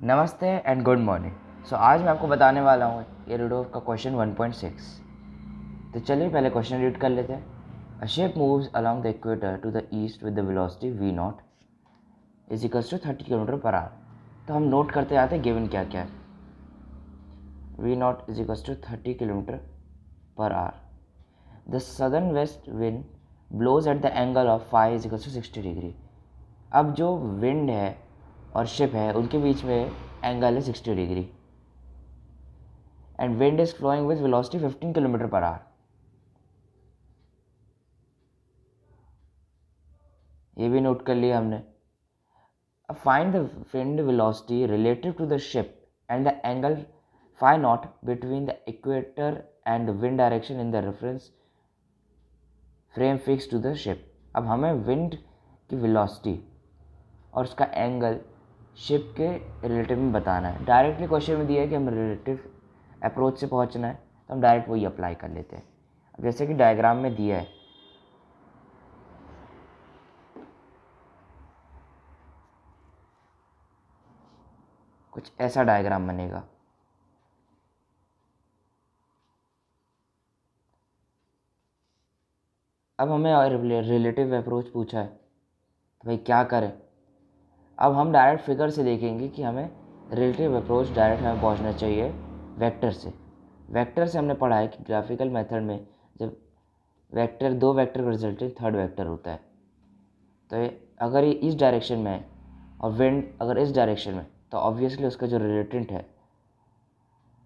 नमस्ते and good morning. सो आज मैं आपको बताने वाला हूँ ये रूडोल्फ का क्वेश्चन 1.6। तो चलिए पहले क्वेश्चन रीड कर लेते हैं। A ship moves along the equator to the east with the velocity v not is equals to 30 kilometre per hour. तो हम नोट करते जाते हैं गिवन क्या क्या है। v not is equals to 30 kilometre per hour. The southern west wind blows at the angle of phi is equals to 60 degree. अब जो विंड है और शिप है उनके बीच में एंगल है 60 degree and wind is flowing with velocity 15 kilometre per hour. ये भी नोट कर लिया हमने। अब find the wind velocity relative to the ship and the angle phi not between the equator and the wind direction in the reference frame fix to the ship. अब हमें wind की velocity और उसका angle ship के relative में बताना है। Directly question में दिया है कि हम रिलेटिव अप्रोच से पहुंचना है, तो हम डायरेक्ट वही अप्लाई कर लेते हैं। अब जैसे कि डायग्राम में दिया है, कुछ ऐसा डायग्राम बनेगा। अब हमें रिलेटिव अप्रोच पूछा है, तो भाई क्या करें। अब हम डायरेक्ट फिगर से देखेंगे कि हमें रिलेटिव अप्रोच डायरेक्ट हमें पहुंचना चाहिए वेक्टर से। वेक्टर से हमने पढ़ा है कि ग्राफिकल मेथड में जब वेक्टर दो वेक्टर का रिजल्टेंट थर्ड वेक्टर होता है। तो अगर ये इस डायरेक्शन में है और विंड अगर इस डायरेक्शन में, तो ऑब्वियसली उसका जो रिलेटेंट है,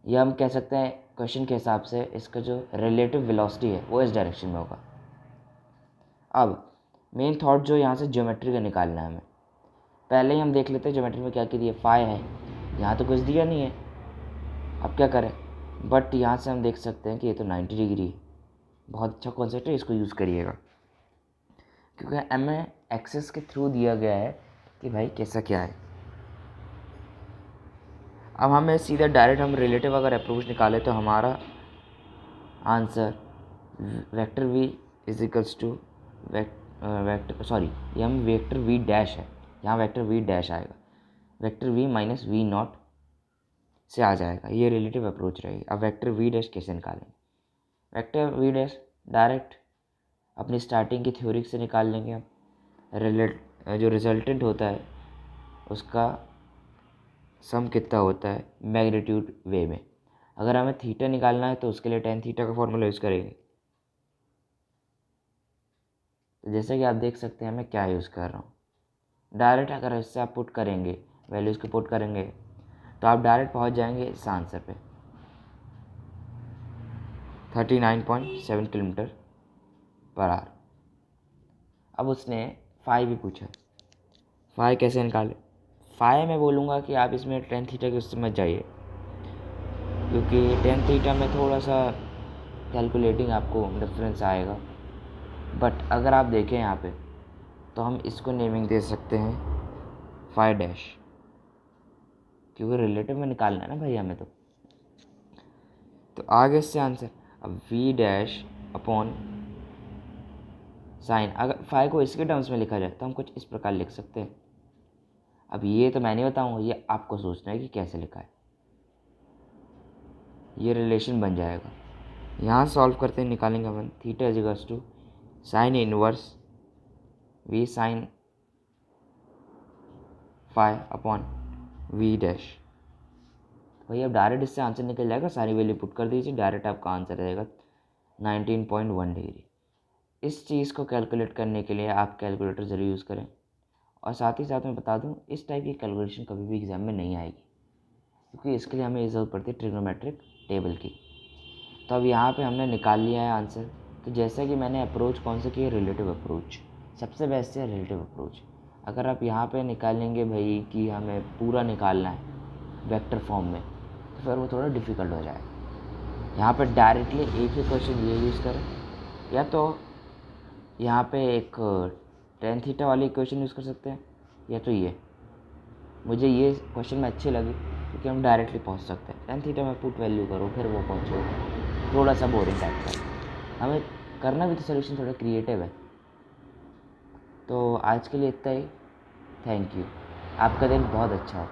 ये हम कह सकते हैं क्वेश्चन के हिसाब से इसका जो रिलेटिव वेलोसिटी है वो इस डायरेक्शन में होगा। अब मेन थॉट जो यहाँ से ज्योमेट्री का निकालना है हमें। पहले ही हम देख लेते हैं ज्योमेट्री में क्या क्या दिया। फाई है, यहाँ तो कुछ दिया नहीं है, अब क्या करें। बट यहाँ से हम देख सकते हैं कि ये तो 90 डिग्री है। बहुत अच्छा कॉन्सेप्ट है, इसको यूज़ करिएगा, क्योंकि हमें एक्सेस के थ्रू दिया गया है कि भाई कैसा क्या है। अब हमें सीधा डायरेक्ट हम रिलेटिव अगर अप्रोच निकाले तो हमारा answer vector v is equals to vector sorry ये हम वेक्टर v डैश है, यहाँ वेक्टर v डैश आएगा, vector v minus v not से आ जाएगा। ये रिलेटिव अप्रोच रहेगी। अब वेक्टर v डैश कैसे निकालेंगे। वेक्टर v डैश डायरेक्ट अपनी स्टार्टिंग की थ्योरी से निकाल लेंगे। हम जो रिजल्टेंट होता है उसका सम कितना होता है मैग्नीट्यूड वे में। अगर हमें थीटा निकालना है तो उसके लिए tan थीटा का फॉर्मूला यूज़ करेंगे। तो जैसे कि आप देख सकते हैं मैं क्या यूज़ कर रहा हूँ। डायरेक्ट अगर इससे आप पुट करेंगे, वैल्यूज़ को पुट करेंगे, तो आप डायरेक्ट पहुँच जाएंगे इस आंसर पे 39.7 किलोमीटर पर आवर। अब उसने फाई भी पूछा, फाई कैसे निकाले। फाई मैं बोलूँगा कि आप इसमें tan थीटा के उससे मत जाइए, क्योंकि tan थीटा में थोड़ा सा कैलकुलेटिंग आपको डिफरेंस आएगा। बट अगर आप देखें यहाँ पे, तो हम इसको नेमिंग दे सकते हैं फाई डैश, क्योंकि रिलेटिव में निकालना है ना भाई हमें। तो आगे इससे आंसर अब v डैश अपॉन साइन। अगर फाई को इसके टर्म्स में लिखा जाए तो हम कुछ इस प्रकार लिख सकते हैं। अब ये तो मैं नहीं बताऊँगा, ये आपको सोचना है कि कैसे लिखा है। ये रिलेशन बन जाएगा, यहाँ सॉल्व करते हैं निकालेंगे अपन theta is equals to sine inverse v sine phi upon v dash. भाई अब डायरेक्ट इससे आंसर निकल जाएगा, सारी वैल्यू पुट कर दीजिए, डायरेक्ट आपका आंसर रहेगा 19.1 डिग्री। इस चीज़ को कैलकुलेट करने के लिए आप कैलकुलेटर ज़रूर यूज़ करें। और साथ ही साथ मैं बता दूं, इस टाइप की कैलकुलेशन कभी भी एग्जाम में नहीं आएगी, क्योंकि इसके लिए हमें ज़रूरत पड़ती है ट्रिग्नोमेट्रिक टेबल की। तो अब यहाँ पे हमने निकाल लिया है आंसर। तो जैसा कि मैंने अप्रोच कौन सा किया, रिलेटिव अप्रोच सबसे बेस्ट है। रिलेटिव अप्रोच अगर आप यहाँ पे निकालेंगे भाई कि हमें पूरा निकालना है वेक्टर फॉर्म में, तो फिर वो थोड़ा डिफ़िकल्ट हो जाएगा। यहाँ पे डायरेक्टली एक ही क्वेश्चन ये यूज़ करें, या तो यहाँ पे एक tan थीटा वाली इक्वेशन यूज़ कर सकते हैं, या तो ये। मुझे ये क्वेश्चन में अच्छी लगी क्योंकि हम डायरेक्टली पहुँच सकते हैं। tan थीटा में पुट वैल्यू करो फिर वो पहुँचो, थोड़ा सा बोरिंग टाइप का। हमें करना भी तो सोल्यूशन थोड़ा क्रिएटिव है। तो आज के लिए इतना ही। Thank you. आपका दिन बहुत अच्छा हो।